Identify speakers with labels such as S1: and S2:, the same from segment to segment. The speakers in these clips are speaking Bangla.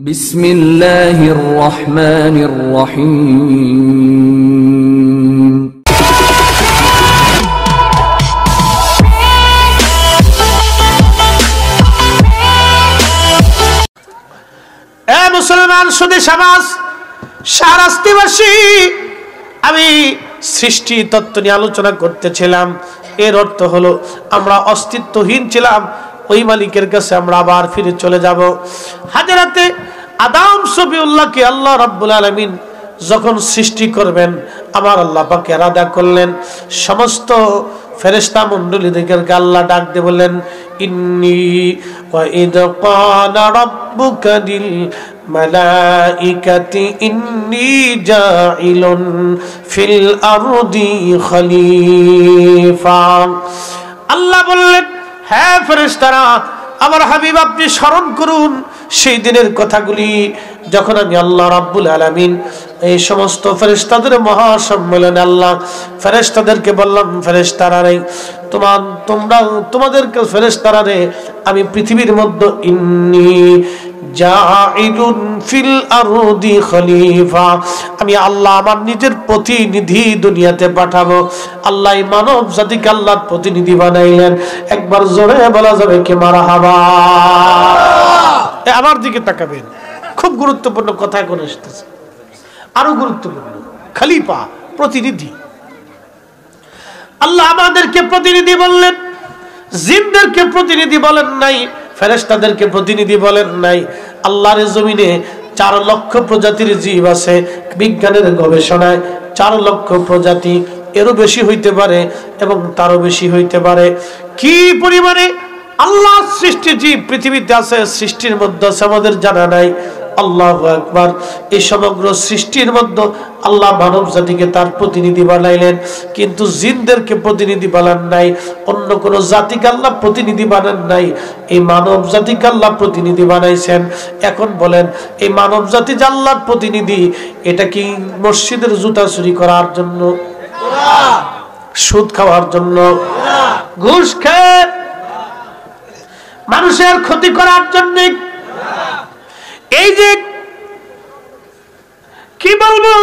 S1: বিসমিল্লাহির রহমানির রহিম।
S2: এ মুসলমান সুধী সমাজ, শাহরাস্তিবাসী, আমি সৃষ্টি তত্ত্ব নিয়ে আলোচনা করতেছিলাম। এর অর্থ হলো আমরা অস্তিত্বহীন ছিলাম, ওই মালিকের কাছে আমরা আবার ফিরে চলে যাব। হাজরাতে আদম সফিউল্লাহকে আল্লাহ রাব্বুল আলামিন যখন সৃষ্টি করবেন, আমার আল্লাহ পাক ইরাদা করলেন সমস্ত ফেরেশতা মণ্ডলীদেরকে আল্লাহ ডাক দিয়ে বললেন, ইন্নী ওয়া ইদ ক্বালা রাব্বুকা লিল মালাইকাতি ইন্নী জাইলুন ফিল আরদি খলিফা। আল্লাহ বললেন, হ্যাঁ ফেরেশতারা, আমার হাবিব আপনি স্মরণ করুন সেই দিনের কথাগুলি, যখন আমি আল্লাহ রাব্বুল আলামিন এই সমস্ত ফেরেশতাদের মহাসম্মেলনে আল্লাহ ফেরেশতাদেরকে বললাম, ফেরেশতারা রে তোমাদের ফেরেশতারা রে, আমি পৃথিবীর মধ্যে ইন্নী জাইলুন ফিল আরদি খলিফা, আমি আল্লাহ আমার নিজের প্রতিনিধি দুনিয়াতে পাঠাবো। আল্লাহ মানব জাতিকে আল্লাহর প্রতিনিধি বানাইলেন। একবার জোরে বলা যাবে কি মারহাবা? আমার দিকে তাকাবেন, খুব গুরুত্বপূর্ণ কথা এখন আসতেছে, আরো গুরুত্বপূর্ণ। খলিফা, প্রতিনিধি। আল্লাহ আমাদেরকে প্রতিনিধি বললেন, জিনদেরকে প্রতিনিধি বলেন নাই, ফেরেশতাদেরকে প্রতিনিধি বলেন নাই। আল্লাহর জমিনে 4 লক্ষ প্রজাতির জীব আছে। বিজ্ঞানের গবেষণায় 4 লক্ষ প্রজাতি, এরও বেশি হইতে পারে এবং তারও বেশি হইতে পারে। কি পরিমাণে আল্লাহর সৃষ্টি জীব পৃথিবীতে আছে, সৃষ্টির মধ্যে আছে, আমাদের জানা নাই। আল্লাহু আকবার। এই সমগ্র সৃষ্টির মধ্যে আল্লাহ মানব জাতিকে তার প্রতিনিধি বানাইলেন, কিন্তু জিনদেরকে প্রতিনিধি বানান নাই, অন্য কোন জাতিকে আল্লাহ প্রতিনিধি বানান নাই, এই মানব জাতিকে আল্লাহ প্রতিনিধি বানাইছেন। এখন বলেন, এই মানব জাতি যে আল্লাহর প্রতিনিধি, এটা কি মসজিদের জুতা চুরি করার জন্য, সুদ খাওয়ার জন্য, ঘুষ খেয়ে মানুষের ক্ষতি করার জন্য? এই যে কি বলবো,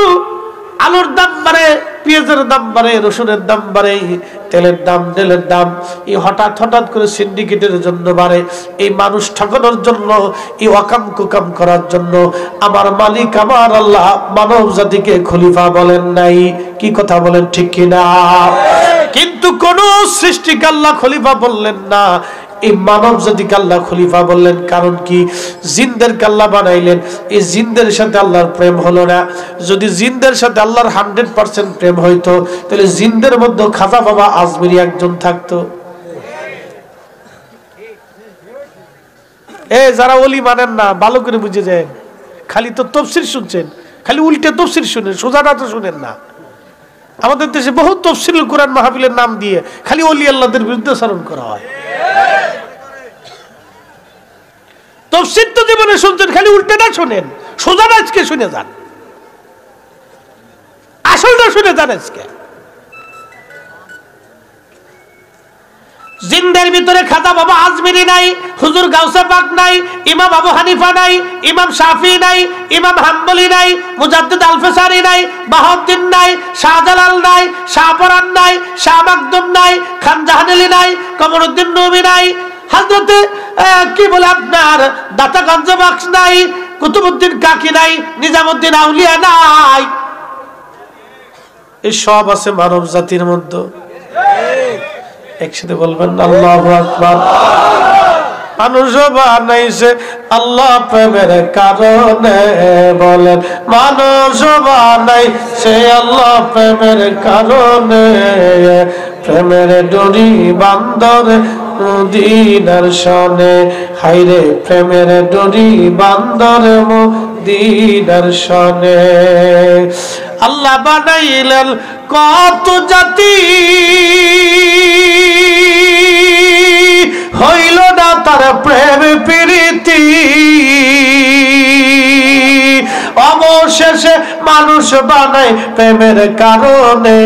S2: আলুর দাম বাড়ে, পেঁয়াজের দাম বাড়ে, রসুনের দাম বাড়ে, তেলের দাম, তেলের দাম, এই হঠাৎ হঠাৎ করে সিন্ডিকেটের জন্য বাড়ে। এই মানুষ ঠকানোর জন্য, এই অকাম কুকাম করার জন্য আমার মালিক আমার আল্লাহ মানব জাতিকে খলিফা বলেন নাই। কি কথা বলেন, ঠিক কিনা? কিন্তু কোন সৃষ্টিকে আল্লাহ খলিফা বললেন না, এই মানব জাতিকে আল্লাহ খলিফা বললেন। কারণ কি? জিনদেরকে আল্লাহ বানাইলেন, এই জিনদের সাথে আল্লাহর প্রেম হলো না। যদি জিনদের সাথে আল্লাহর 100% প্রেম হইতো, তাহলে জিনদের মধ্যে খাজা বাবা আজমিরি একজন থাকতো। যারা ওলি মানেন না, ভালো করে বুঝে যায়, খালি তো তফসির শুনছেন, খালি উল্টে তফসির শুনেন, সোজাটা তো শুনেন না। আমাদের দেশে বহু তফসিরুল কুরআন মাহফিলের নাম দিয়ে খালি ওলি আল্লাহদের বিরুদ্ধে আচরণ করা হয়। তফসির তো জীবনে শুনছেন, খালি উল্টেটা শুনেন, সোজাটা আজকে শুনে যান, আসলটা শুনে যান। আজকে জিনদের ভিতরে খাজা বাবা আজমিরি নাই, হুজুর গাউসে পাক নাই, ইমাম আবু হানিফা নাই, ইমাম শাফি নাই, ইমাম হাম্বলি নাই, মুজাদ্দিদ আল-ফিসারি নাই, বাহাউদ্দিন নাই, শাহজালাল নাই, শাহপরান নাই, শাহ মাকদুম নাই, খান জাহানালি নাই, কমরউদ্দিন নবী নাই, হযরতে কি বলে আপনার দাতাগঞ্জ বক্স নাই, কুতুবউদ্দিন কাকি নাই, নিজামউদ্দিন আউলিয়া নাই। এই সব আছে মানব জাতির মধ্যে। একসাথে বলবেন আল্লাহু আকবার। মানুষ বানাইছে আল্লাহ প্রেমের কারণে, বলেন মানুষ বানাইছে আল্লাহ প্রেমের কারণে, প্রেমের ডোরি বান্দরে মদিনার শনে, হাইরে প্রেমের ডোরি বান্দরে মদিনার শনে। আল্লাহ বানাইলেন কত জাতি, হইল না তার প্রেম প্রীতি, অবশেষে মানুষ বানায় প্রেমের কারণে,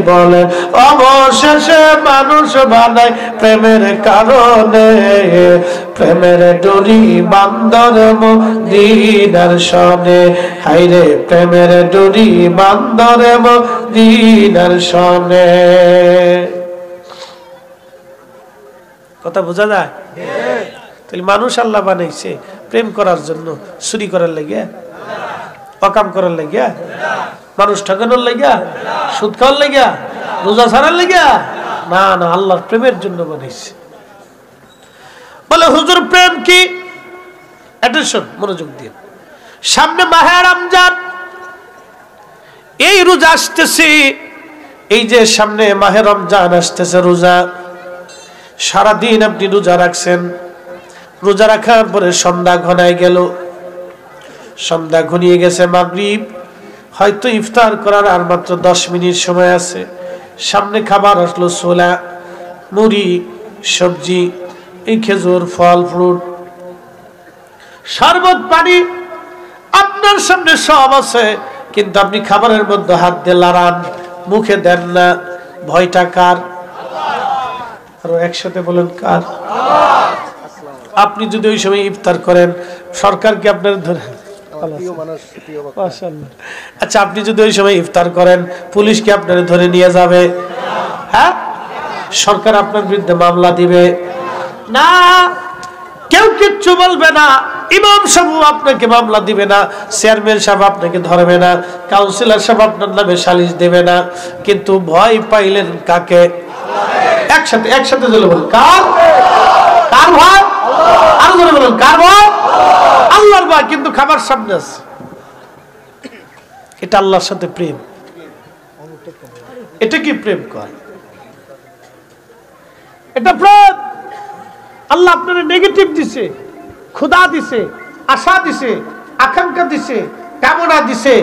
S2: বলেন অবশেষে মানুষ বানায় প্রেমের কারণে। প্রেমের ডোরি বান্দর মদিনার শনে, হায়রে প্রেমের ডোরি বান্দর মদিনার শনে। কথা বোঝা যায়? তাহলে মানুষ আল্লাহ বানাইছে প্রেম করার জন্য, চুরি করার লাগিয়া, অকাম করার লাগিয়া, মানুষ ঠকানোর লাগিয়া, সুদ খাওয়ার লাগিয়া, রোজা ছাড়ার লাগিয়া না, না, আল্লাহর প্রেমের জন্য বানাইছে। বলে হুজুর প্রেম কি? অ্যাটেনশন, মনোযোগ দিয়ে। সামনে মাহে রমজান, এই রোজা আসতেছে, এই যে সামনে মাহে রমজান আসতেছে, রোজা সারাদিন আপনি রোজা রাখছেন, রোজা রাখার পরে সন্ধ্যা ঘনায় গেল, সন্ধ্যা ঘনিয়ে গেছে, মাগরিব, হয়তো ইফতার করার আর মাত্র 10 মিনিট সময় আছে। সামনে খাবার আসলো, ছোলা, মুড়ি, সবজি, এই খেজুর, ফল, ফ্রুট, শরবত, পানি আপনার সামনে সব আছে, কিন্তু আপনি খাবারের মধ্যে হাত দিয়ে লাড়ান, মুখে দেন না। ভয়টা কার? আরো একসাথে বলেন, কার? আপনি যদি ওই সময় ইফতার করেন, সরকার কি আপনার ধরে? আচ্ছা, আপনি যদি ওই সময় ইফতার করেন, পুলিশ কি আপনার ধরে নিয়ে যাবে? হ্যাঁ, সরকার আপনার বিরুদ্ধে মামলা দিবে না, কেউ কিচ্ছু বলবে না, ইমাম সাহেব আপনাকে মামলা দিবে না, চেয়ারম্যান সাহেব আপনাকে ধরবে না, কাউন্সিলর সাহেব আপনার নামে সালিশ দেবে না। কিন্তু ভয় পাইলেন কাকে? একসাথে একসাথে বলুন, কার? কার ভয়? আরো জোরে বলুন, কার ভয়? আল্লাহর ভয়। কিন্তু খাবার সামনে আছে, এটা আল্লাহর সাথে প্রেম। এটা কি প্রেম কয়? এটা প্রেম। আল্লাহ আপনার নেগেটিভ দিছে, ক্ষুধা দিছে, আশা দিছে, আকাঙ্ক্ষা দিছে, কামনা দিছে,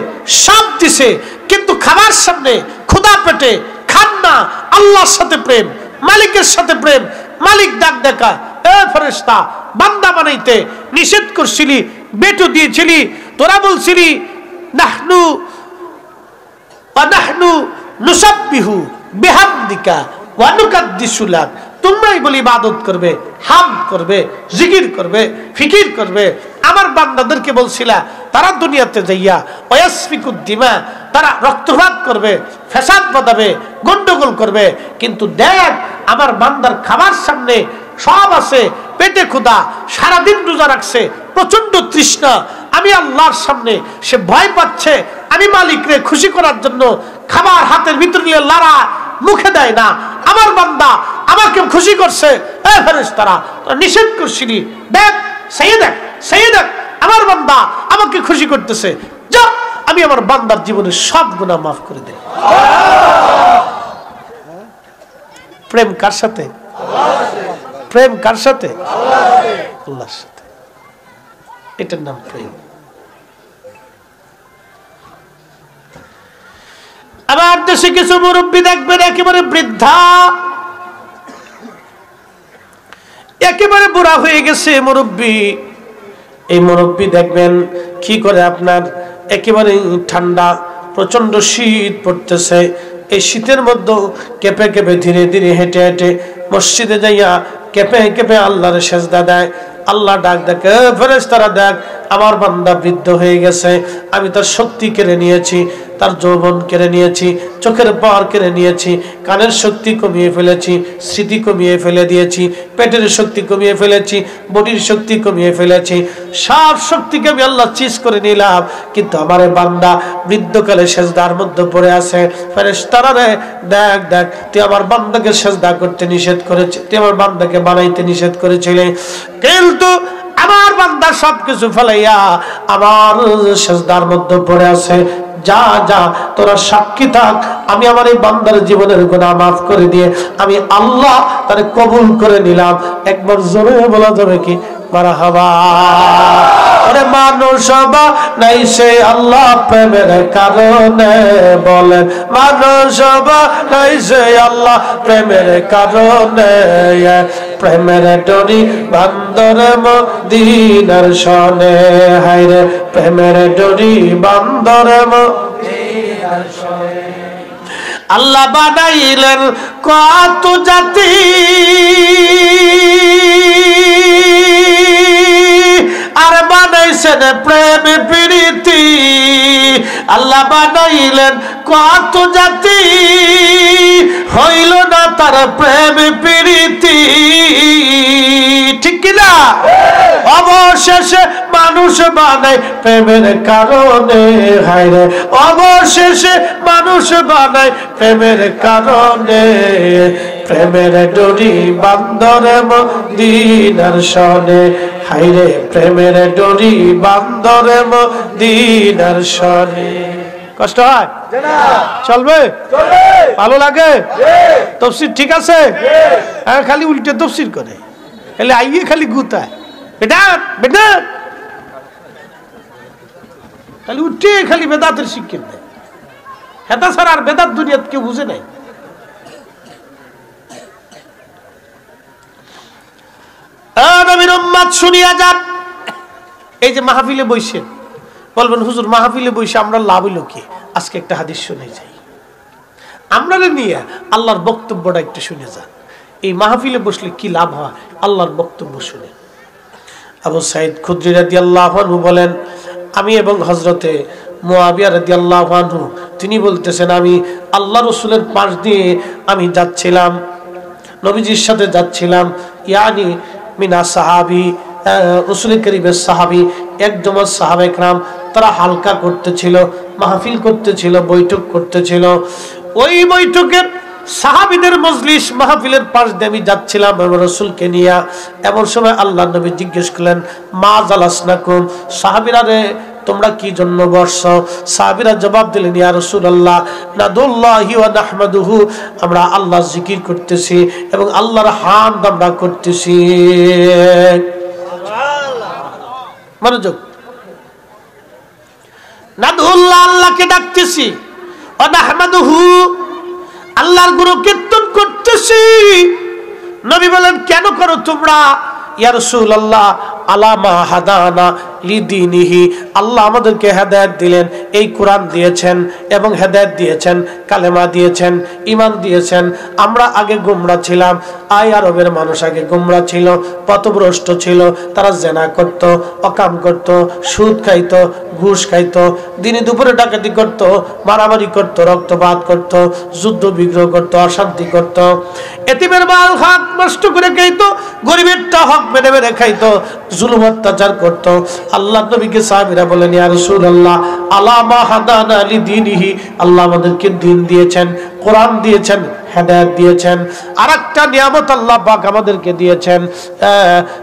S2: সব দিছে, কিন্তু খাবার সামনে ক্ষুধা পেটে খান না। আল্লাহর সাথে প্রেম, মালিকের সাথে প্রেম। মালিক ডাক দেখায়, এ ফেরেশতা, বান্দা বানাইতে নিষেধ করছিলি, বেটো দিয়েছিলি, তোরা বলছিলি নাহনু ওয়া নাহনু নুসাব্বিহু বিহামদিকা ওয়া নুকাদ্দিসু লাক, তোমরাই বলি ইবাদত করবে, হামদ করবে, জিকির করবে, ফিকির করবে। আমার বান্দাদেরকে বলছিলা তারা দুনিয়াতে যাইয়া ওয়াসফিকুদ দিমা, তারা রক্তপাত করবে, ফ্যাসাদ বাঁধাবে, গন্ডগোল করবে। কিন্তু দেখ, আমার বান্দার খাবার সামনে সব আছে, পেটে ক্ষুধা, সারাদিন রোজা রাখছে, প্রচন্ড তৃষ্ণা, আমি আল্লাহর সামনে সে ভয় পাচ্ছে, আমি মালিকরে খুশি করার জন্য খাবার হাতের ভিতর নিয়ে লাড়া, মুখে দেয় না। আমার বান্দা আমাকে খুশি করছে, এ ফেরেশতারা নিষেধ করছিলি, দেখ সেই দেখ, সেই দেখ, আমার বান্দা আমাকে খুশি করতেছে, যা আমি আমার বান্দার জীবনের সব গুনাহ মাফ করে দেই। প্রেম কার সাথে? প্রেম কার সাথে? আল্লাহর সাথে। এটার নাম প্রেম। আমার দেশে কিছু মুরব্বী দেখবেন, একেবারে বৃদ্ধা, একেবারে বুড়া হয়ে গেছে মুরব্বী। এই মুরব্বী দেখবেন কি করে, আপনার একেবারে ঠান্ডা, প্রচন্ড শীত পড়তেছে, এই শীতের মধ্যে কেঁপে কেঁপে ধীরে ধীরে হেঁটে হেঁটে মসজিদে যাইয়া কেঁপে কেঁপে আল্লাহর সেজদা দেয়। আল্লাহ ডাক দেখে, ফেরেশতারা দেখ, আমার বান্দা বৃদ্ধ হয়ে গেছে, আমি তার শক্তি কেড়ে নিয়েছি, তার যৌবন কেড়ে নিয়েছি, চোখের পাওয়ার কেড়ে নিয়েছি, কানের শক্তি কমিয়ে ফেলেছি, স্মৃতি কমিয়ে ফেলে দিয়েছি, পেটের শক্তি কমিয়ে ফেলেছি, বডির শক্তি কমিয়ে ফেলেছি, সব শক্তিকে আমি আল্লাহ চিজ করে নিলাম। কিন্তু আমার বান্দা বৃদ্ধকালে সেজদার মধ্যে পড়ে আছে। ফেরেশতারা রে দেখ দেখ, তুই আমার বান্দাকে সেজদা করতে নিষেধ করেছিস, তুই আমার বান্দাকে বানাইতে নিষেধ করেছিলি, কিন্তু আমার বান্দা সবকিছু ফেলাইয়া আমার সেজদার মধ্যে পড়ে আছে। যা যা, তোরা সাক্ষী থাক, আমি আমার এই বান্দার জীবনের গুনাহ মাফ করে দিয়ে আমি আল্লাহ তারে কবুল করে নিলাম। একবার জোরে বলা যাবে কি মারহাবা? ওরে মানুষ বানাইছে আল্লাহ প্রেমের কারণে, বলেন মানুষ বানাইছে আল্লাহ প্রেমের কারণে। প্রেমের ডরি বান্দরে মদিনার শনে, হায়রে প্রেমের ডরি বান্দরে মদিনার শনে। আল্লাহ বানাইলেন কত জাতি, আর বানাইছেন প্রেম প্রীতি। আল্লাহ বানাইলেন কত জাতি, হইল না তার প্রেম প্রীতি, ঠিক কিনা? অবশেষে মানুষ বানায় প্রেমের কারণে, হায়রে অবশেষে মানুষ বানায় প্রেমের কারণে। প্রেমের ডরি বান্দরে মদিনার শনে, হায়রে প্রেমের ডরি বান্দরে মদিনার শনে। কষ্ট হয়? চলবে? ভালো লাগে? তফসির ঠিক আছে? খালি উল্টে তফসির করে, খালি আইয়ে খালি গুতায়, বেটা বেটা খালি উঠে খালি বেদাতের শিক্ষা দেয়। হেতা ছাড়া আর বেদাত দুনিয়াত কেউ বুঝে নাই। নবীর উম্মত শুনিয়া যান। এই যে মাহফিলে বইছেন, বলবেন হুজুর মাহফিলে বইসে আমরা লাভ হইল কি? আজকে একটা হাদিস শুনে যাই, আমরা নিয়ে আল্লাহর বক্তব্যটা একটু শুনে যান। এই মাহফিলে বসলে কি লাভ হয়, আল্লাহর বক্তব্য শুনে। আবু সাইদ খুদরি রাদিয়াল্লাহু আনহু বলেন, আমি এবং হযরতে মুআবিয়া রাদিয়াল্লাহু আনহু তিনি বলতেছেন, আমি আল্লাহ রাসূলের পাশ দিয়ে আমি যাচ্ছিলাম, নবীজির সাথে যাচ্ছিলাম। ইয়ানি মিনা সাহাবী, রাসূল করিমের সাহাবী, একদম সাহাবায়ে কেরাম, তারা হালকা করতেছিল, মাহফিল করতেছিল, বৈঠক করতেছিল। ওই বৈঠকের সাহাবীদের মজলিস মাহফিলের পাশ দিয়ে আমি যাচ্ছিলাম রাসূলকে নিয়ে। এমন সময় আল্লাহর নবী জিজ্ঞেস করলেন, মা জালাসনাকুম, সাহাবীরা রে তোমরা কি জন্য বসছো? সাহাবীরা জবাব দিলেন, ইয়া রাসূলুল্লাহ নাদুল্লাহি ওয়া নাহমাদুহু, আমরা আল্লাহর জিকির করতেছি এবং আল্লাহর হামদ আমরা করতেছি। সুবহানাল্লাহ, মনোযোগ। নাদুল্লাহ, আল্লাহকে ডাকতেছি, ওয়া নাহমাদুহু, আল্লাহর গুণ কীর্তন করতেছি। নবী বলেন, কেন করো তোমরা? ইয়া রাসূলুল্লাহ আলামা হাদানা লিদিনিহি, আল্লাহ আমাদেরকে হেদায়েত দিলেন, এই কোরআন দিয়েছেন এবং হেদায়েত দিয়েছেন, কালেমা দিয়েছেন, ঈমান দিয়েছেন। আমরা আগে গোমরা ছিলাম, আরবের মানুষ আগে গোমরা ছিল, পথভ্রষ্ট ছিল, তারা জেনা করত, অকাম করত, সুদ খাইত, ঘুষ খাইত, দিনে দুপুরে ডাকাতি করত, মারামারি করত, রক্তপাত করত, যুদ্ধ বিগ্রহ করত, অশান্তি করত, এতিমের মাল হক নষ্ট করে খাইত, গরিবেরটা হক মেরে মেরে খাইত, জুলুম অত্যাচার করত। আল্লাহ নবীকে সাহাবীরা বলেন, ইয়া রাসূলুল্লাহ আলামা হাদানা লিদিনিহি, আল্লাহ আমাদেরকে দ্বীন দিয়েছেন, কোরআন দিয়েছেন, হেদায়েত দিয়েছেন। আরেকটা নিয়ামত আল্লাহ পাক আমাদেরকে দিয়েছেন,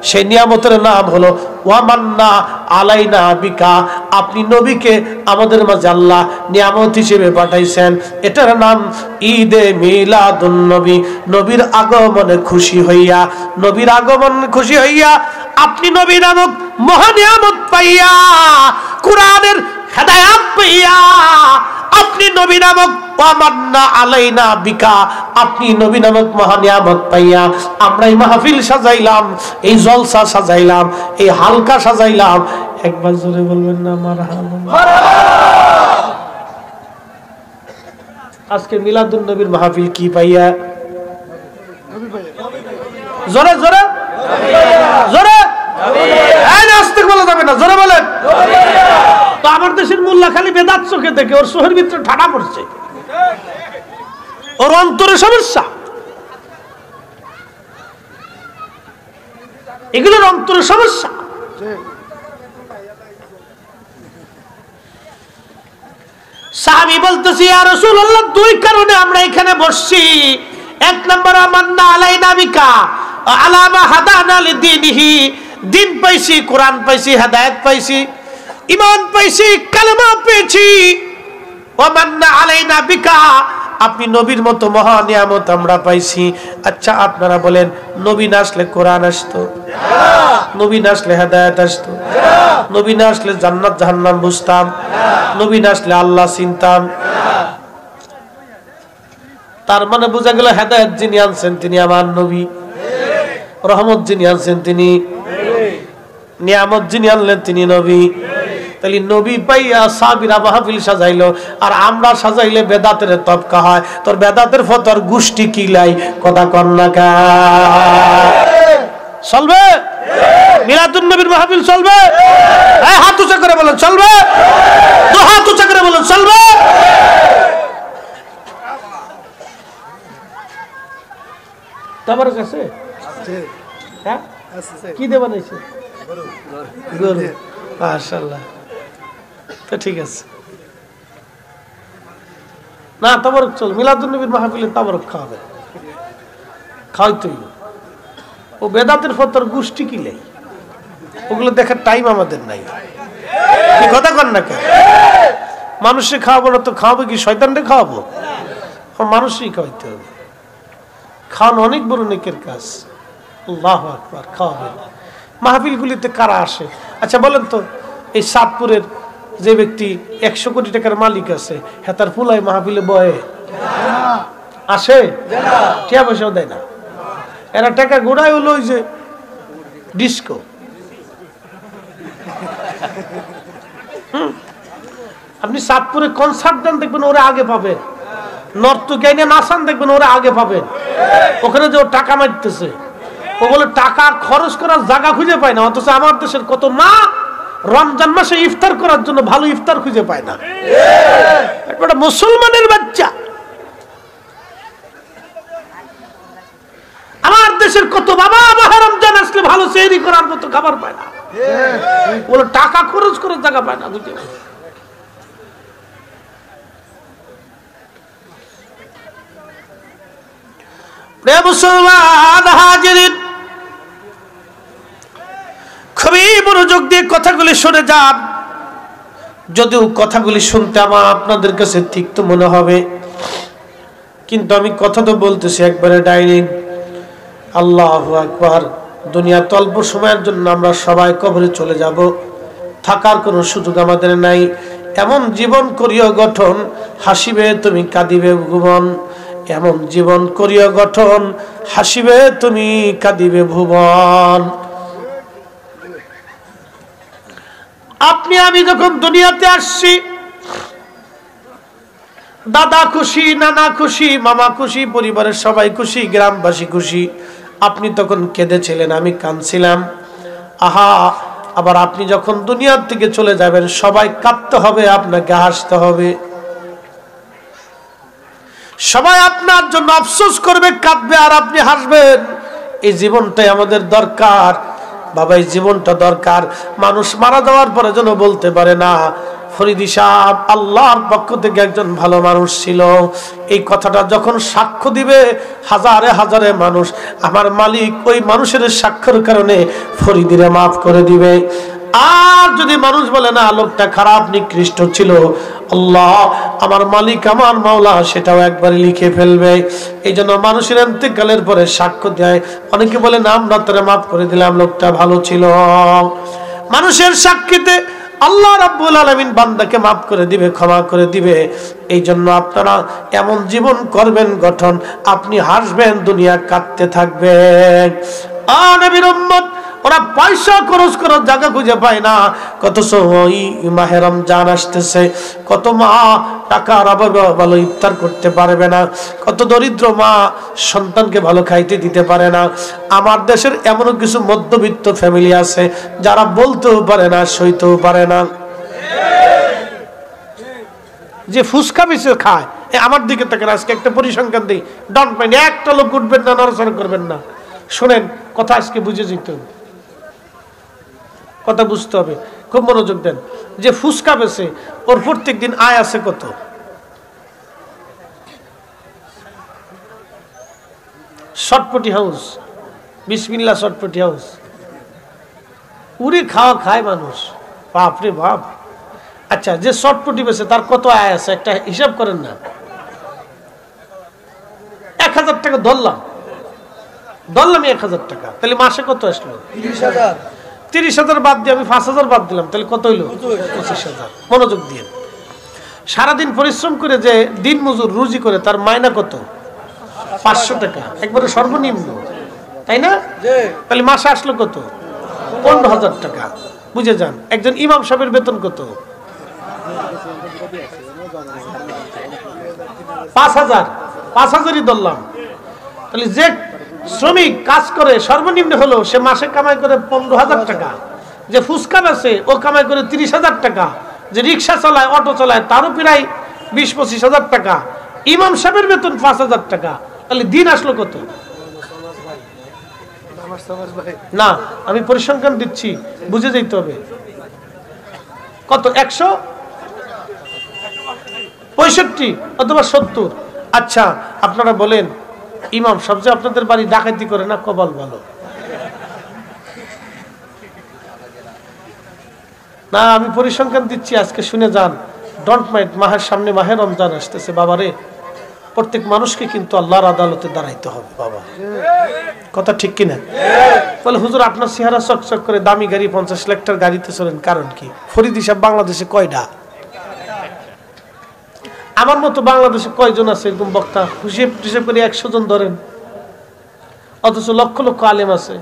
S2: সেই নিয়ামতের নাম হলো ওয়ামান্না আলাইনা বিকা, আপনি নবীকে আমাদের মাঝে আল্লাহ নিয়ামত হিসেবে পাঠাইছেন। এটার নাম ঈদে মিলাদুন নবী, নবীর আগমনে খুশি হইয়া, নবীর আগমনে খুশি হইয়া আপনি নবী নামক মহা নিয়ামত পাইয়া, কোরআনের হেদায়েত পাইয়া, আপনি নবী নামক ওয়ামান্না আলাইনা বিকা, আপনি নবী নামক মহা নিয়ামত পাইয়া আমরা এই মাহফিল সাজাইলাম, এই জলসা সাজাইলাম, এই হালকা সাজাইলাম। একবার জোরে বলবেন না মারহাবা। আজকে মিলাদুন নবীর মাহফিল কি পাইয়া? জোরে জোরে জোরে, এই আস্তে বলা যাবে না, জোরে বলেন। তো আমার দেশের মোল্লা খালি বেদাত চোখে দেখে, ওর শহরের ভিতরে ঠাডা পড়ছে, ওর অন্তরে সমস্যা, এগুলোর অন্তরে সমস্যা। সাহাবী বলতেছি, ইয়া রাসূলুল্লাহ দুই কারণে আমরা এখানে বসছি। এক নম্বর আমান্না আলাইনা বিকা আলামা হাদানা লিদিনিহি, দিন পাইছি, কোরআন পাইছি, হেদায়েত পাইছি, ঈমান পাইছি, কালেমা পেয়েছি। ওয়ামান্না আলাইনা বিকা, আপনি নবীর মতো মহা নিয়ামত আমরা পাইছি। আচ্ছা আপনারা বলেন, নবী না আসলে কোরআন আসতো? নবী না আসলে হেদায়েত আসতো? নবী না আসলে জান্নাত জাহান্নাম বুঝতাম? নবী না আসলে আল্লাহ চিনতাম? তার মানে বোঝা গেল হেদায়েত যিনি আনছেন তিনি আমার নবী, রহমত যিনি আনছেন তিনি, নিয়ামত যিনি আনলেন তিনি নবী। তাহলে নবী পাইয়া সাহাবীরা মাহফিল সাজাইলো, আর আমরা সাজাইলে বেদাতের তবকা হয়। তোর বেদাতের ফতোয়ার গোষ্ঠী কিলাই কথা কর না কা? চলবে মিলাদুন নবীর মাহফিল? চলবে? এই হাত উঁচা করে বলেন চলবে? তো হাত উঁচা করে বলেন চলবে? তোমার কাছে হ্যাঁ কি দেবা নাইছে? গরু। মাশাআল্লাহ, তো ঠিক আছে। না তাবারক চল, মিলাদুন নবীর মাহফিলে তাবারক খাওয়াবে, খাওয়াইতেই। ও বেদাতের ফতোয়ার গোষ্ঠী কিলাই, ওগুলো দেখার টাইম আমাদের নাই। কি কথা কর না কেন? মানুষে খাওয়াবো না তো খাওয়াবো কি? শয়তানরে খাওয়াবো? মানুষই খাওয়াইতে হবে। খাওয়ানো অনেক বড় নেকের কাজ। আল্লাহু আকবার। খাওয়াবেন। মাহফিলগুলিতে কারা আসে? আচ্ছা বলেন তো, এই সাতপুরের যে ব্যক্তি 100 কোটি টাকার মালিক আছে, হ্যাঁ তার ফুলাই মাহফিলে বয়ে আসে? টিয়া পয়সাও দেয় না। এরা টাকা গোড়ায় হলো ওই যে ডিস্কো। আপনি সাতপুরে কনসার্ট দেন দেখবেন ওরা আগে পাবেন, নর্তকী আইনে নাচান দেখবেন ওরা আগে পাবেন। ওখানে যে ও টাকা মারতেছে, ও বলে টাকা খরচ করার জায়গা খুঁজে পায় না। অথচ আমার দেশের কত মা রমজান মাসে ইফতার করার জন্য ভালো ইফতার খুঁজে পায় না। একটা মুসলমানের বাচ্চা। আমার দেশের কত বাবা মাহে রমজান আসলে ভালো সেহরি করার মতো খাবার পায় না, বলে টাকা খরচ করার জায়গা পায় না। বুঝে মুসলমান হাজিরিন, খুবই মনোযোগ দিয়ে কথাগুলি শুনে যান। যদিও কথাগুলি শুনতে আমার আপনাদের কাছে তিক্ত মনে হবে, কিন্তু আমি কথা তো বলতেছি একবারে ডাইরেক্ট। আল্লাহু আকবার। দুনিয়াতে অল্প সময়ের জন্য আমরা সবাই কবরে চলে যাব, থাকার কোনো সুযোগ আমাদের নাই। এমন জীবন করিও গঠন, হাসিবে তুমি কাঁদিবে ভুবন। এমন জীবন করিও গঠন, হাসিবে তুমি কাঁদিবে ভুবন। আপনি আমি যখন দুনিয়াতে আসছি, দাদা খুশি, নানা খুশি, মামা খুশি, পরিবারের সবাই খুশি, গ্রামবাসী খুশি। আপনি তখন কেঁদেছিলেন, আমি কাঁদছিলাম। আহা, আবার আপনি যখন দুনিয়ার থেকে চলে যাবেন, সবাই কাঁদতে হবে, আপনাকে হাসতে হবে। সবাই আপনার জন্য আফসোস করবে, কাঁদবে, আর আপনি হাসবেন। এই জীবনটাই আমাদের দরকার বাবা, এই জীবনটা দরকার। মানুষ মারা যাওয়ার পরে যেন বলতে পারে না ফরিদি সাহেব আল্লাহর পক্ষ থেকে একজন ভালো মানুষ ছিল। এই কথাটা যখন সাক্ষ্য দিবে হাজারে হাজারে মানুষ, আমার মালিক ওই মানুষের সাক্ষ্যের কারণে ফরিদিরে মাফ করে দিবে। আর যদি মানুষ বলে না লোকটা খারাপ নিকৃষ্ট ছিল, আল্লাহ আমার মালিক আমার মাওলা সেটাও একবার লিখে ফেলবে। এই জন্য মানুষের ইন্তেকালের পরে সাক্ষ্য দেয়। অনেকে বলে না আমরা তারে মাফ করে দিলাম, লোকটা ভালো ছিল। মানুষের সাক্ষীতে আল্লাহ রাব্বুল আলামিন বান্দাকে মাফ করে দিবে, ক্ষমা করে দিবে। এই জন্য আপনারা এমন জীবন করবেন গঠন, আপনি হাসবেন, দুনিয়া কাঁদতে থাকবেন। নবীর উম্মত ওরা পয়সা খরচ করার জায়গা খুঁজে পায় না। কত সময় মাহে রমজান আসতেছে, কত মা টাকার অভাবে ভালো ইফতার করতে পারবে না, কত দরিদ্র মা সন্তানকে ভালো খাইতে দিতে পারে না। আমার দেশের এমন কিছু মধ্যবিত্ত ফ্যামিলি আছে যারা বলতেও পারে না, সইতেও পারে না। যে ফুসকা বেশি খায়, আমার দিকে তাকান, আজকে একটা পরিসংখ্যান দিই, ডাউন পাইনি একটা লোক উঠবেন না, নড়াচড়া করবেন না। শোনেন কথা, আজকে বুঝে যেতে হবে, কথা বুঝতে হবে, খুব মনোযোগ দেন। যে ফুসকা বেছে ওর প্রত্যেক দিন আয় আছে কত? শটপটি হাউস, বিসমিল্লাহ শটপটি হাউস, উড়ে খাওয়া খায় মানুষ, বাপরে বাপ। আচ্ছা, যে শটপটি বেছে তার কত আয় আছে একটা হিসাব করেন না। টাকা ধরলাম 1000 টাকা, তাহলে মাসে কত আসলো?
S3: 30,000।
S2: 30,000 বাদ দিয়ে আমি 5,000 বাদ দিলাম, তাহলে কত হইলো? 25,000। মনোযোগ দিয়ে, সারাদিন পরিশ্রম করে যে দিন মজুর রুজি করে তার মাইনা কত? 500 টাকা, একবারে সর্বনিম্ন, তাই না? তাহলে মাসে আসলো কত? 15,000 টাকা। বুঝে যান, একজন ইমাম সাহেবের বেতন কত? 5,000ই ধরলাম। তাহলে যে শ্রমিক কাজ করে সর্বনিম্ন হলো সে মাসে কামাই করে 15,000 টাকা, যে ফুচকা বেচে ও কামাই করে 30,000 টাকা, যে রিক্সা চালায় অটো চালায় তারও প্রায় 20-25,000 টাকা, ইমাম সাহেবের বেতন 5,000 টাকা, তাহলে দিন আসলো কত? না, আমি পরিসংখ্যান দিচ্ছি, বুঝে যেতে হবে। কত? 165 অথবা 70। আচ্ছা, আপনারা বলেন, ইমাম সবচেয়ে আপনাদের বাড়ি ডাকাতি করে না? কপাল ভালো না, আমি পরিসংখ্যান দিচ্ছি, আজকে শুনে যান। ডোন্ট মাইন্ড, মাহের সামনে মাহে রমজান আসতেছে বাবারে, প্রত্যেক মানুষকে কিন্তু আল্লাহর আদালতে দাঁড়াইতে হবে বাবা, কথা ঠিক কিনা? বলে হুজুর আপনার চেহারা চকচক করে, দামি গাড়ি 50 লাখ টাকার গাড়িতে চলেন, কারণ কি? ফরিদ হিসাব বাংলাদেশে কয়টা? আমার মতো বাংলাদেশে কয়জন আছে এরকম বক্তা? হিসেব করে 100 জন ধরেন, অথচ লক্ষ লক্ষ আলেম আছে,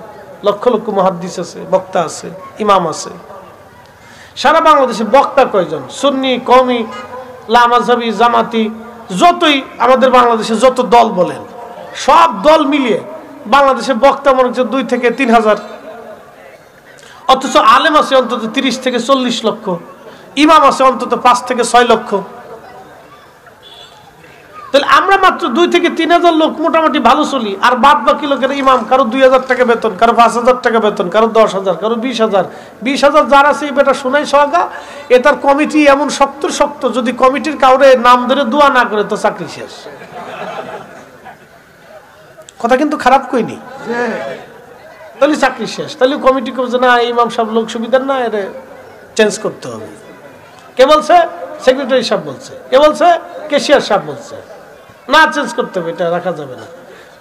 S2: লক্ষ লক্ষ মুহাদ্দিস আছে, বক্তা আছে, ইমাম আছে। সারা বাংলাদেশে বক্তা কয়জন? সুন্নি, কওমি, লামাযহাবি, জামাতি, যতই আমাদের বাংলাদেশে যত দল বলেন, সব দল মিলিয়ে বাংলাদেশে বক্তা মনে হচ্ছে 2 থেকে 3 হাজার, অথচ আলেম আছে অন্তত 30 থেকে 40 লক্ষ, ইমাম আছে অন্তত 5 থেকে 6 লক্ষ। তাহলে আমরা মাত্র 2 থেকে 3 হাজার লোক মোটামুটি ভালো চলি, আর বাদ বাকি লোকের ইমাম কারো 2,000 টাকা বেতন, কারো 5,000 টাকা বেতন, কারো 10,000, কারো 20,000। 20,000 যার আছে এই বেটা শোনাই সহগা, এ তার কমিটি এমন শক্ত, যদি কমিটির কাউরে নাম ধরে দোয়া না করে তো চাকরি শেষ। কথা কিন্তু খারাপ কইনি, তাহলে চাকরি শেষ। তাহলে কমিটি করছে না, ইমাম সাহেব লোক সুবিধার না, এর চেঞ্জ করতে হবে। কে বলছে? সেক্রেটারি সাহেব বলছে। কে বলছে? ক্যাশিয়ার সাহেব বলছে। না, চেঞ্জ করতে হবে, এটা রাখা যাবে না।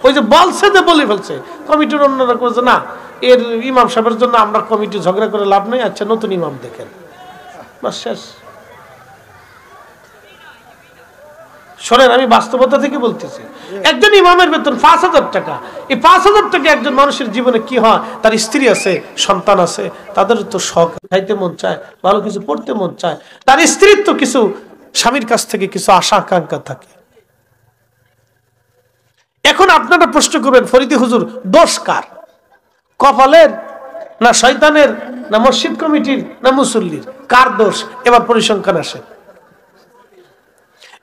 S2: ওই যে বলছে যে বলে ফেলছে, কমিটির অন্যরা করছে না, এর ইমাম সাহেবের জন্য আমরা কমিটি ঝগড়া করে লাভ নেই, আচ্ছা নতুন ইমাম দেখেন, বাস শেষ। শোনেন, আমি বাস্তবতা থেকে বলতেছি, একজন ইমামের বেতন 5,000 টাকা। এই 5,000 টাকা একজন মানুষের জীবনে কি হয়? তার স্ত্রী আছে, সন্তান আছে, তাদের তো শখ, খাইতে মন চায়, ভালো কিছু পড়তে মন চায়, তার স্ত্রীর তো কিছু স্বামীর কাছ থেকে কিছু আশা আকাঙ্ক্ষা থাকে। এখন আপনারা প্রশ্ন করবেন, ফরিদি হুজুর দোষ কার? কপালের, না শয়তানের, না মসজিদ কমিটির, না মুসল্লির? কার দোষ? এবার পরিসংখ্যান আসে।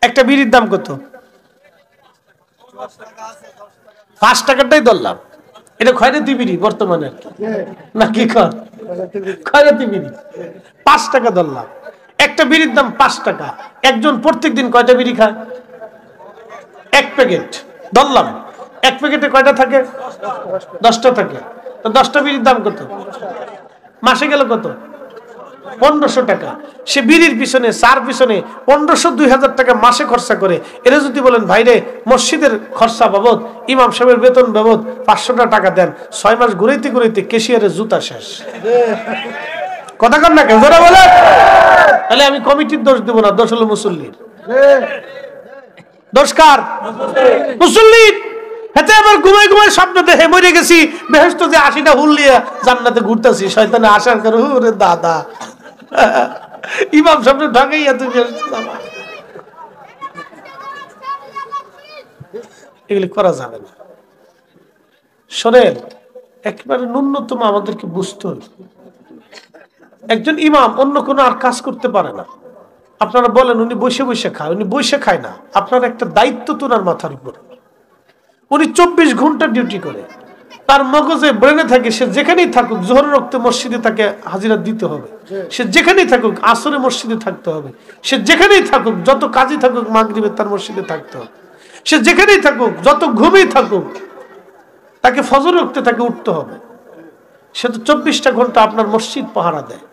S2: একটা বিড়ির দাম কত? 5 টাকাটাই ধরলাম, এটা খয়রাতি বিড়ি বর্তমানে নাকি? খয়রাতি বিড়ি 5 টাকা ধরলাম। একটা বিড়ির দাম 5 টাকা। একজন প্রত্যেক দিন কয়টা বিড়ি খায়? 1 প্যাকেট ধরলাম। 1 প্যাকেটে কয়টা থাকে? 10টা থাকে। তো 10টা বিড়ির দাম কত? মাসে গেল কত? 1500 টাকা। সে বিড়ির পিছনে, চার পিছনে 1500-2000 টাকা মাসে খরচা করে। এরা যদি বলেন ভাইরে মসজিদের খরচা বাবদ, ইমাম সাহেবের বেতন বাবদ 500 টাকা দেন, 6 মাস ঘুরাইতে ঘুরাইতে ক্যাশিয়ারের জুতা শেষ। কথা কন না কেন? যারা বলে তাহলে আমি কমিটির দোষ দেব না, দোষ হলো মুসল্লির। দোষ কার? মুসল্লির। হেতে আবার ঘুমাই ঘুমাই স্বপ্ন দেখে মরে গেছি, বেহেশতে যে 80টা হুল নিয়ে জান্নাতে ঘুরতেছি, শয়তানে আসার করে ওরে দাদা, ইমাম সামনে ঢাকাইয়া তুমি এগুলি করা যাবে না। শোনেন, একেবারে ন্যূনতম আমাদেরকে বুঝতে হবে, একজন ইমাম অন্য কোনো আর কাজ করতে পারে না। আপনারা বলেন উনি বসে বসে খায়, উনি বসে খায় না। আপনার একটা দায়িত্ব তো ওনার মাথার উপর। উনি 24 ঘন্টা ডিউটি করে, তার মগজে ব্রেনে থাকে, সে যেখানেই থাকুক, জোহরের রক্তে মসজিদে তাকে হাজিরা দিতে হবে, সে যেখানেই থাকুক আসরে মসজিদে থাকতে হবে, সে যেখানেই থাকুক, যত কাজই থাকুক মাগরিবে তার মসজিদে থাকতে হবে, সে যেখানেই থাকুক, যত ঘুমেই থাকুক, তাকে ফজর রক্তে তাকে উঠতে হবে। সে তো 24টা ঘন্টা আপনার মসজিদ পাহারা দেয়,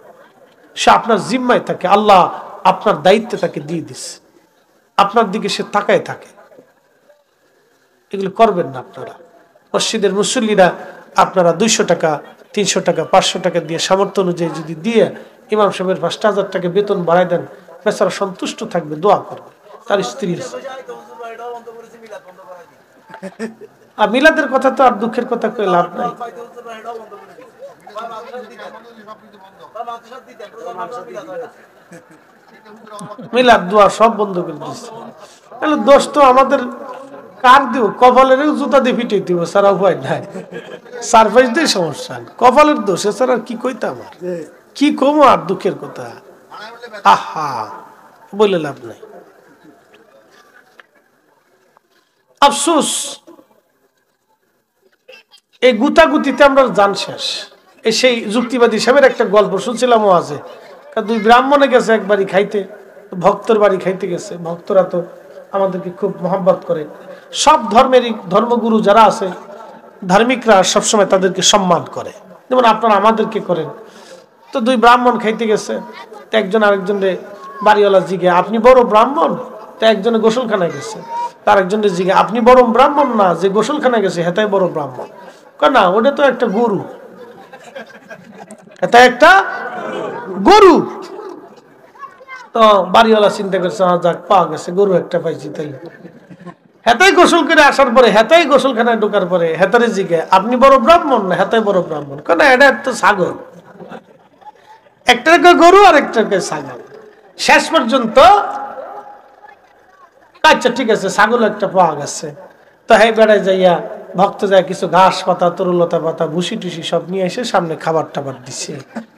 S2: সে আপনার জিম্মায় থাকে, আল্লাহ আপনার দায়িত্বে তাকে দিয়ে দিচ্ছে, আপনার দিকে সে তাকায় থাকে। এগুলো করবেন না আপনারা। মসজিদের মুসল্লিরা আপনারা 200 টাকা 300 টাকা 500 টাকা দিয়ে সামর্থ্য অনুযায়ী যদি দিয়ে ইমাম সাহেবের 5000 টাকা বেতন বাড়ায় দেন, বেচারা সন্তুষ্ট থাকবে, দোয়া করবে। তার স্ত্রী আর মিলাদের কথা তো আর দুঃখের কথা কই লাভ নাই। মিলাদ দোয়া সব বন্ধ করে দিচ্ছে। তাহলে দোষ তো আমাদের কার দিব? কপালের জুতা দিয়ে পিটে দিব, সারা উপায় নাই। সারপ্রাইজ দিয়ে সমস্যা, কপালের দোষ, এছাড়া আর কি কইতে আমার, কি কমো আর দুঃখের কথা। আহা বলে লাভ নাই। আফসোস, এই গুতাগুতিতে আমরা জান শেষ। এই সেই যুক্তিবাদী সাহেবের একটা গল্প শুনছিলাম ওয়াজে। 2 ব্রাহ্মণে গেছে এক বাড়ি খাইতে, ভক্তর বাড়ি খাইতে গেছে। ভক্তরা তো আমাদেরকে খুব মহব্বত করে, সব ধর্মেরই ধর্মগুরু যারা আছে ধার্মিকরা সবসময় তাদেরকে সম্মান করে, যেমন আপনারা আমাদেরকে করেন। তো 2 ব্রাহ্মণ খাইতে গেছে, তো একজন আরেকজনে বাড়িওয়ালা জিগে আপনি বড় ব্রাহ্মণ? তো একজনে গোসলখানায় গেছে, তার একজনের জিগে আপনি বড় ব্রাহ্মণ না, যে গোসলখানায় গেছে হেতাই বড় ব্রাহ্মণ? না, ওটা তো একটা গরু, এটা একটা গরু। তো বাড়িওয়ালা চিন্তা করছে, যাক পাওয়া গেছে, গরু একটা পাইছি। তাই হেতাই গোসল করে আসার পরে, হেতাই গোসলখানায় ঢোকার পরে হেতারে জিগে আপনি বড় ব্রাহ্মণ না? হেতাই বড় ব্রাহ্মণ। কেন, এটা একটা ছাগল, একটা গরু আর একটা ছাগল। শেষ পর্যন্ত আচ্ছা ঠিক আছে, ছাগল একটা পাওয়া গেছে। তো হ্যাঁ বেড়ায় যাইয়া ভক্ত যায় কিছু ঘাস পাতা, তরুলতা পাতা, ভুসি টুসি সব নিয়ে এসে সামনে খাবার টাবার দিচ্ছে।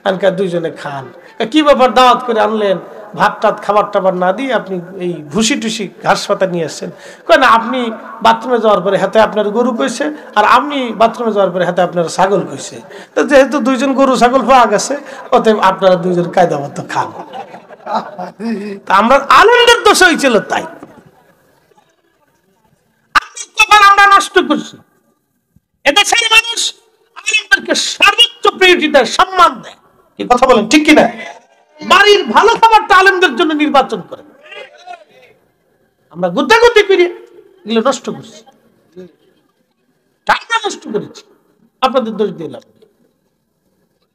S2: এনকার 2 জনে খান। কি ব্যাপার, দাওয়াত করে আনলেন, ভাত টাত খাবার টাবার না দিয়ে আপনি এই ভুসি টুসি ঘাস পাতা নিয়ে আসছেন? কয় না, আপনি বাথরুমে যাওয়ার পরে হাতে আপনার গরু কইছে, আর আপনি বাথরুমে যাওয়ার পরে হাতে আপনার ছাগল কইছে। তো যেহেতু 2 জন গরু ছাগল পাওয়া গেছে, অতএব আপনারা 2 জন কায়দা মতো খান। আমরা আনন্দের দোষ হয়েছিল, তাই আমরা নষ্ট করছি। এদেশের মানুষ আলেমদেরকে সর্বোচ্চ প্রায়োরিটি দেয়, সম্মান দেয়। কি কথা বলেন, ঠিক কিনা? বাড়ির ভালো খাবারটা আলেমদের জন্য নির্বাচন করে। আমরা গুতাগুতি করে এগুলো নষ্ট করছি, টাকা নষ্ট করেছি। আপনাদের দোষ দিলাম,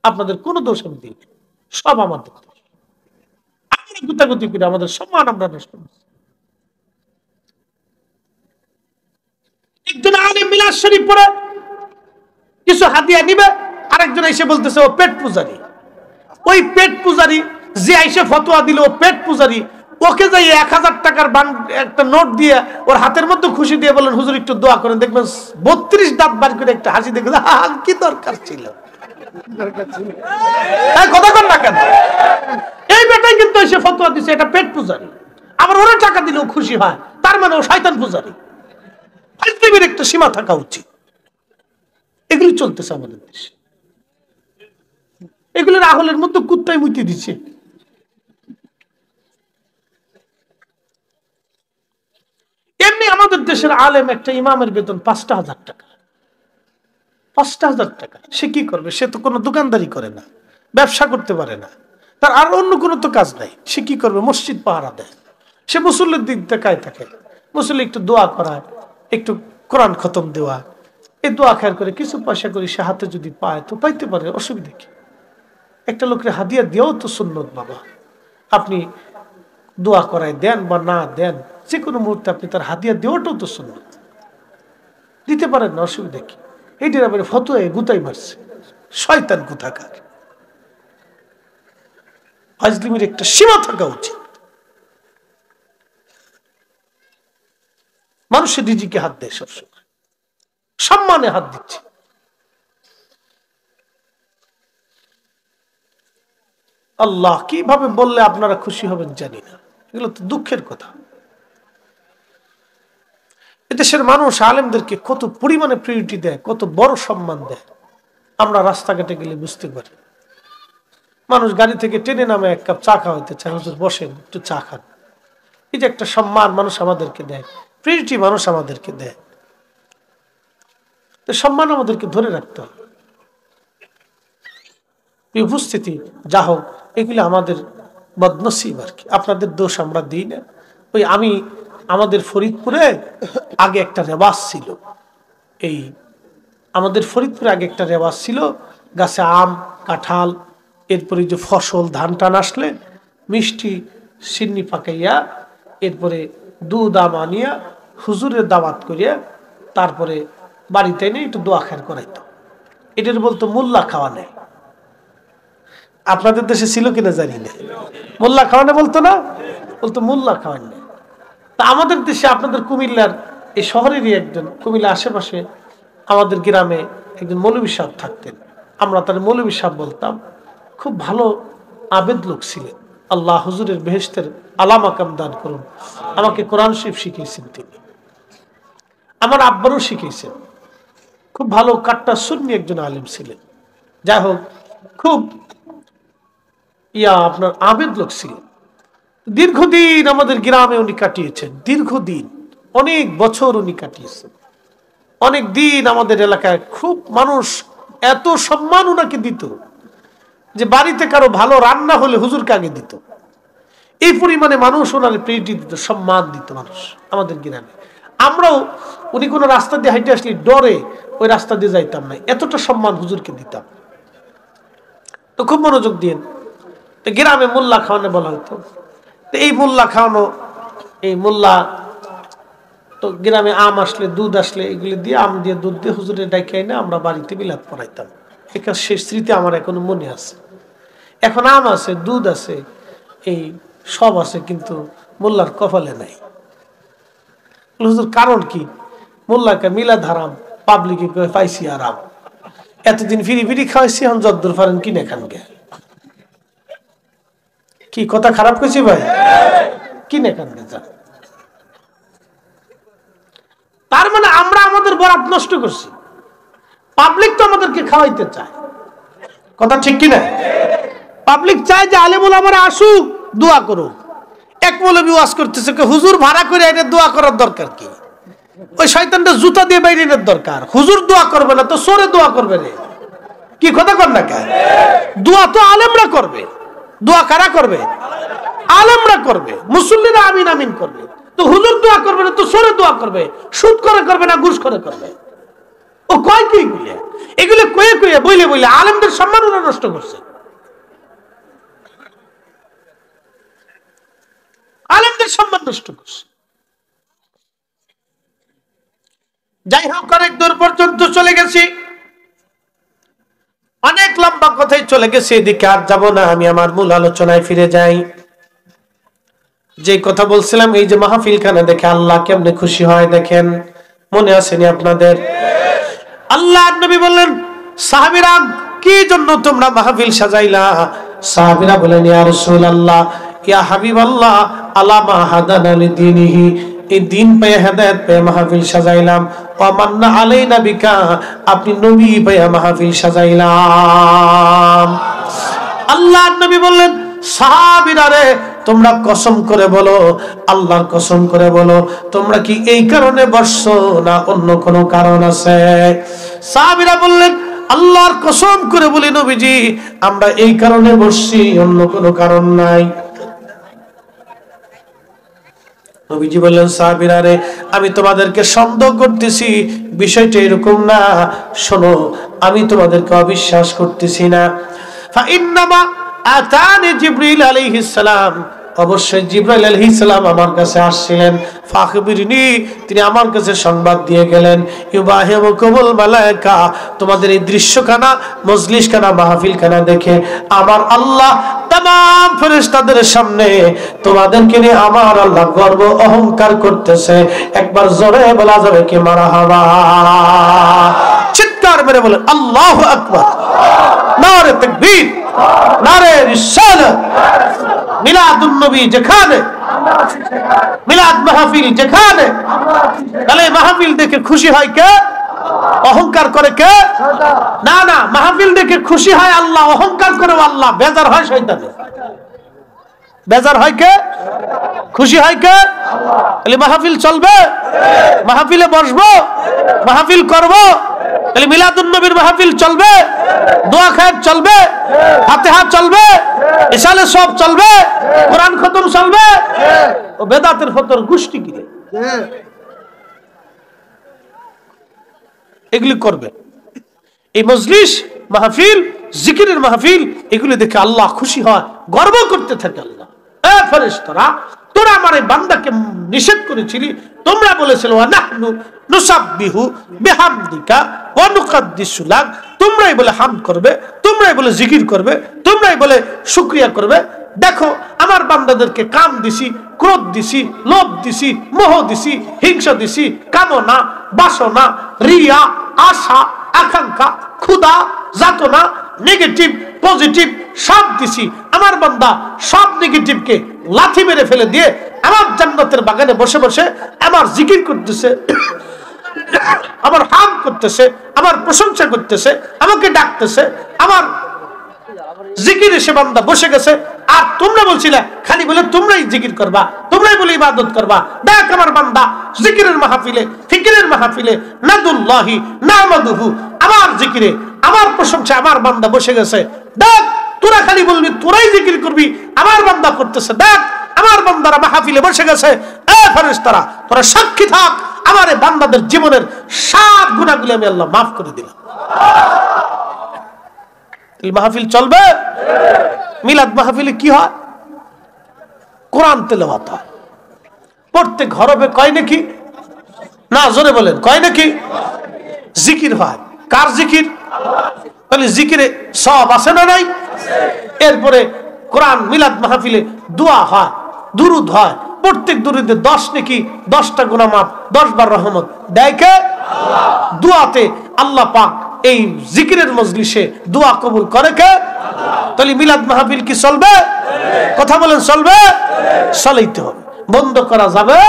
S2: আপনাদের কোনো দোষ আমি দিই, সব আমাদের দোষ। আমরা গুতাগুতি করে আমাদের সম্মান আমরা নষ্ট করছি। একজন আলেম মিলাদ শরীফ পড়ে কিছু হাদিয়া নিবে, আরেকজন এসে বলতেছে ও পেট পূজারি। ওই পেট পূজারি যে এসে ফতোয়া দিল, ও পেট পূজারি, ওকে যাই 1000 টাকার একটা নোট দিয়ে ওর হাতের মধ্যে খুশি দিয়ে বলেন হুজুর একটু দোয়া করেন, দেখবেন 32 দাঁত বার করে একটা হাসি দেখবে, কি দরকার ছিল? কথা কন না কেন? এই বেটাই কিন্তু এসে ফতোয়া দিছে, এটা পেট পূজারি। আবার ওরা টাকা দিলেও খুশি হয়, তার মানে ও শয়তান পূজারি। ফাজলামির একটা সীমা থাকা উচিত। এগুলি চলতেছে আমাদের দেশে, এগুলোর আহলের মধ্যে কুত্তায় মুতি দিচ্ছে। এমনি আমাদের দেশের আলেম একটা ইমামের বেতন 5000 টাকা। 5000 টাকা সে কি করবে? সে তো কোনো দোকানদারি করে না, ব্যবসা করতে পারে না, তার আর অন্য কোনো তো কাজ নাই। সে কি করবে? মসজিদ পাহারা দেয়, সে মুসল্লির দিক দেখায় থাকে, মুসল্লি একটু দোয়া করায়, একটু কোরআন খতম দেওয়া, এই দোয়া খায়ের করে কিছু পয়সা করে সে হাতে যদি পায় তো পাইতে পারে, অসুবিধা কি? একটা লোকের হাদিয়া দেওয়াও তো সুন্নত বাবা। আপনি দোয়া করায় দেন বা না দেন, যে কোনো মুহূর্তে আপনি তার হাদিয়া দেওয়াটাও তো সুন্নত, দিতে পারেন না, অসুবিধা কি? এইটার আবার ফতোয়ায় গুতাই মারছে, শয়তান গুতাকার। ফাজলিমির একটা সীমা থাকা উচিত। মানুষের রিজিকে হাত দেয় সবসময়, সম্মানে হাত দিচ্ছে। আল্লাহ কিভাবে বললে আপনারা খুশি হবেন জানি না, এগুলো তো দুঃখের কথা। এদেশের মানুষ আলেমদেরকে কত পরিমাণে প্রায়োরিটি দেয়, কত বড় সম্মান দেয়, আমরা রাস্তাঘাটে গেলে বুঝতে পারি। মানুষ গাড়ি থেকে টেনে নামে 1 কাপ চা খাওয়াইতে চায়, হুজুর বসেন একটু চা খান। এই যে একটা সম্মান মানুষ আমাদেরকে দেয়, প্রায়োরিটি মানুষ আমাদেরকে দেয়, সম্মান আমাদেরকে ধরে রাখতে হবে। উপস্থিতি যা হোক, এগুলো আমাদের বদনসিব আর কি, আপনাদের দোষ আমরা দিই না। ওই আমি আমাদের ফরিদপুরে আগে একটা রেওয়াজ ছিল, এই আমাদের ফরিদপুরে আগে একটা রেওয়াজ ছিল, গাছে আম কাঁঠাল এরপরে যে ফসল ধান টান আসলে মিষ্টি সিন্নি পাকাইয়া এরপরে দুধ আম আনিয়া হুজুরের দাওয়াত করিয়া তারপরে বাড়িতে এনে একটু দোয়া খের করাইতো। এটার বলতো মোল্লা খাওয়ানে। আপনাদের দেশে ছিল কিনা জানি না, মোল্লা খাওয়ানে বলতো না, বলতো মোল্লা খাওয়ানে। তা আমাদের দেশে আপনাদের কুমিল্লার এই শহরেরই একজন, কুমিল্লা আশেপাশে আমাদের গ্রামে একজন মৌলভী সাহেব থাকতেন, আমরা তার মৌলভী সাহেব বলতাম। খুব ভালো আবেদ লোক ছিলেন, আল্লাহ হুজুরের বেহেশতের আলাম আকাম দান করুন। আমাকে কোরআন শরীফ শিখিয়েছেন তিনি, আমার আব্বারও শিখিয়েছেন। খুব ভালো কাট্টা সুন্নি একজন আলেম ছিলেন। যাই হোক, খুব আপনার আবেদ লোক ছিলেন। দীর্ঘদিন আমাদের গ্রামে উনি কাটিয়েছেন, দীর্ঘদিন অনেক বছর উনি কাটিয়েছেন। অনেক দিন আমাদের এলাকায় খুব মানুষ এত সম্মান ওনাকে দিত যে বাড়িতে কারো ভালো রান্না হলে হুজুরকে আগে দিত। এই পরিমাণে মানুষ ওনার প্রিয়টি দিত, সম্মান দিত মানুষ আমাদের গ্রামে। আমরাও উনি কোনো রাস্তা দিয়ে হাইটে আসলে ডরে ওই রাস্তা দিয়ে যাইতাম না, এতটা সম্মান হুজুরকে দিতাম। তো খুব মনোযোগ দিন, গ্রামে মোল্লা খাওয়ানো বলা হতো। তো এই মোল্লা খাওয়ানো, এই মোল্লা তো গ্রামে আম আসলে দুধ আসলে এগুলি দিয়ে আম দিয়ে দুধ দিয়ে হুজুরের ডাইকে এনে আমরা বাড়িতে বিলাত পড়াইতাম। এটা শেষ স্মৃতি আমার এখনো মনে আছে। এখন আম আছে, দুধ আছে, এই সব আছে, কিন্তু মোল্লার কপালে নাই। হুজুর কারণ কি? মোল্লাকে মিলাদ হারাম, পাবলিকে পাইছি আরাম। এতদিন ফিরি ফিরি খাওয়াইছি, এখন যদ্দুর পারেন কিনে খান গে। কি কথা খারাপ কইছি ভাই? কিনে খান গে যা। তার মানে আমরা আমাদের বরাত নষ্ট করছি, পাবলিক তো আমাদেরকে খাওয়াইতে চায়। কথা ঠিক কিনা? পাবলিক চায় যে আলেমুল আমার আসুক, দোয়া করুক। এক মৌলবি ওয়াজ করতেছে, হুজুর ভাড়া করে এটা দোয়া করার দরকার কি? ওই শয়তানটা জুতা দিয়ে বাইরে দরকার। হুজুর দোয়া করবে না তো সরে দোয়া করবে রে। কি কথা কর না কেন? দোয়া তো আলেমরা করবে। দোয়া কারা করবে? আলেমরা করবে, মুসল্লিরা আমিন আমিন করবে। তো হুজুর দোয়া করবে না তো সরে দোয়া করবে। সুদ করে করবে না ঘুষ করে করবে। ও কয় কি এগুলো কয়ে কয়ে বইলে বইলে আলেমদের সম্মান ওরা নষ্ট করছে। আলেমদের সম্মান নষ্ট করছে। যাই হোক, অনেক দূর পর্যন্ত চলে গেছি, অনেক লম্বা কথাই চলে গেছে, এদিকে আর যাব না। আমি আমার মূল আলোচনায় ফিরে যাই। যে কথা বলছিলাম, এই যে মাহফিলখানা দেখে আল্লাহ কেমনে খুশি হয় দেখেন, মনে আসেনি আপনাদের? আল্লাহ নবী বললেন, সাহাবীরা কি জন্য তোমরা মাহফিল সাজাইলা? সাহাবীরা বলেন, ইয়া রাসূলুল্লাহ, ইয়া হাবিবাল্লাহ, আলা মা হাদানা লিদিনিহি, এই দিন পেয়ে হেদায়েত পেয়ে মাহফিল সাজাইলাম। ওয়া মান্না আলাইনা বিকা, আপনি নবী পেয়ে মাহফিল সাজাইলাম। আল্লাহ নবী বললেন, সাহাবীরা রে, তোমরা কসম করে বলো, আল্লাহর কসম করে বলো, তোমরা কি এই কারণে বসছো না অন্য কোনো কারণ আছে? সাহাবীরা বললেন, আল্লাহর কসম করে বলি নবীজি, আমরা এই কারণে বসছি, অন্য কোনো কারণ নাই। নবীজি বললেন, সাহাবীরা রে, আমি তোমাদেরকে সন্দেহ করতেছি, বিষয়টা এরকম না। শোনো, আমি তোমাদেরকে অবিশ্বাস করতেছি না। ফাইন্নামা আতানি জিবরিল আলাইহিস সালাম, অবশ্যই জিবরাইল আলাইহিস সালাম আমার কাছে আসছিলেন। ফাখবিরনি, তিনি আমার কাছে সংবাদ দিয়ে গেলেন, ইউবাহিমুকুমুল মালায়েকা, তোমাদের এই দৃশ্যখানা, মজলিসখানা, মাহফিলখানা দেখে আমার আল্লাহ तमाम ফেরেশতাদের সামনে তোমাদেরকে নিয়ে আমার আল্লাহ গর্ব অহংকার করতেছে। একবার জোরে বলা যাবে কি মারহাবা? চিৎকার মেরে বলেন আল্লাহু আকবার, নারে তাকবীর, নারে রিসালাত। মিলাদুন নবী যেখানে, মিলাদ মাহফিল যেখানে, তাহলে মাহফিল দেখে খুশি হয় কে? অহংকার করে কে? না না, মাহফিল দেখে খুশি হয় আল্লাহ, অহংকার করে আল্লাহ, বেজার হয় শয়তানে। বেজার হয় কে? খুশি হয় কে? তাহলে মাহফিল চলবে, মাহফিলে বসবো, মাহফিল করব, তাহলে মিলাদুন নবীর মাহফিল চলবে, দোয়া খায়ের চলবে, ফাতিহা চলবে, ইশালে সব চলবে, কোরআন খতম চলবে। ও বেদাতের ফতর গোষ্ঠী কিরে। এগুলি করবে। এই মজলিস, মাহফিল, জিকিরের মাহফিল, এগুলি দেখে আল্লাহ খুশি হয়, গর্ব করতে থাকে আল্লাহ। এ ফেরেশতারা, তোরা আমার এই বান্দাকে নিষেধ করেছিলি, তোমরা বলেছিলে ওয়া নাহনু নুসাব্বিহু বিহামদিকা ওয়া নুকাদ্দিসু লাক, তোমরাই বলে হামদ করবে, তোমরাই বলে জিকির করবে, তোমরাই বলে শুকরিয়া করবে। দেখো আমার বান্দাদেরকে কাম দিছি, ক্রোধ দিছি, লোভ দিছি, মোহ দিছি, হিংসা দিছি, কামনা, বাসনা, রিয়া, আশা, আকাঙ্ক্ষা, ক্ষুধা, যাতনা, নেগেটিভ পজিটিভ সব দিছি। আমার বান্দা সব নেগেটিভকে লাথি মেরে ফেলে দিয়ে আমার জান্নাতের বাগানে বসে বসে আমার জিকির করতেছে, আমার হাম করতেছে, আমার প্রশংসা করতেছে, আমাকে ডাকতেছে, আমার জিকিরে সে বান্দা বসে গেছে। আর তোমরা বলছিলে খালি বলে তোমরাই জিকির করবা, তোমরাই বলে ইবাদত করবা। দেখ আমার বান্দা জিকিরের মাহফিলে, ফিকিরের মাহফিলে, নাদুল্লাহি নামাদুহু, আমার জিকিরে, আমার প্রশংসা আমার বান্দা বসে গেছে। দেখ তোরা খালি বলবি তোরাই জিকির করবি, আমার বান্দা করতেছে। দেখ আমার বান্দারা মাহফিলে বসে গেছে। এ ফেরেশতারা, তোরা সাক্ষী থাক, আমার এই বান্দাদের জীবনের সব গুনাহগুলো আমি আল্লাহ মাফ করে দিলাম। মাহফিল চলবে। মিলাদ মাহফিলে কি হয়? কোরআন তেলাওয়াত হয়। প্রত্যেক হরফে কয় নাকি? না, জোরে বলেন, কয় নাকি? জিকির হয়। কার জিকির? তাহলে জিকিরে সব আছে না নাই? এরপরে কোরআন মিলাদ মাহফিলে দোয়া হয়, দুরুদ হয়। প্রত্যেক দুরুদে 10 নাকি 10টা গুনাহ মাফ, 10 বার রহমত দেয় কে? আল্লাহ। দোয়াতে আল্লাহ পাক এই জিকিরের মজলিসে দোয়া কবুল করে কে? আল্লাহ। তাহলে মিলাদ মাহফিল কি চলবে? কথা বলেন, চলবে? চলাইতে হবে, বন্ধ করা যাবে